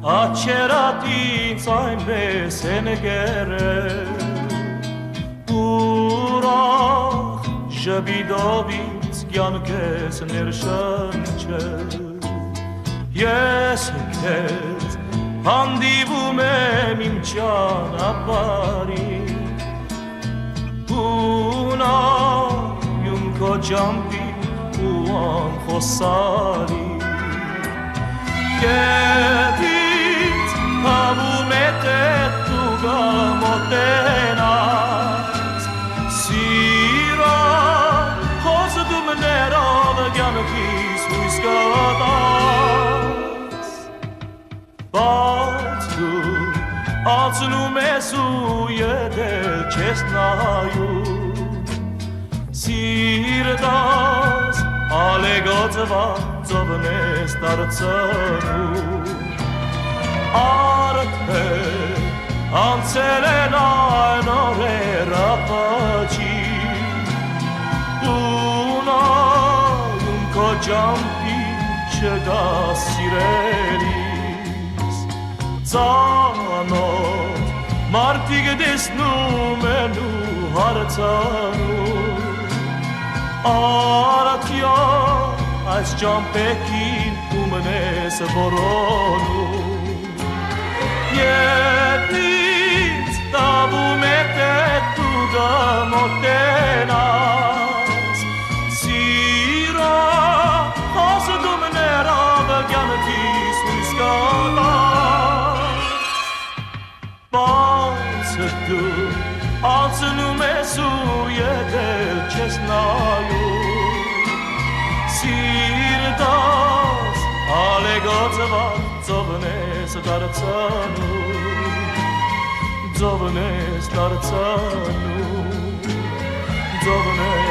Աչերատից այնպես են գերել Ուրախ ժբիդովից կյանքես ներշնչել Ես քեզ հանդիվում եմ իմ ճանապարհին Ու նա յում քո ջամփի ու անխոսալի Գետից հավում է դու գամոտենաս Սիրա խոզդումներով կյանքիս հույս կտաս Բայց դու ածնում ես ու ետել չես նայում Սիրտաս ալեգոծված ես դարձնում Արդեն անցել են այն օրեր ապաչի Ու նայում քո ջամփի չկա սիրելիս Ծանոթ մարդիկ տեսնում են ու հարցանում Արդյո այս ջամփերին ումն ես որոնում Ետնից տավում է դու գամոտենաս Սիրա խոստումներով կյանքիս հույս կտաս Բայց դու անցնում ես ու ետել չես նայում Սիրտաս ալեգոծված ծովնես դարձանում Ծովնես դարձանում Ծովնես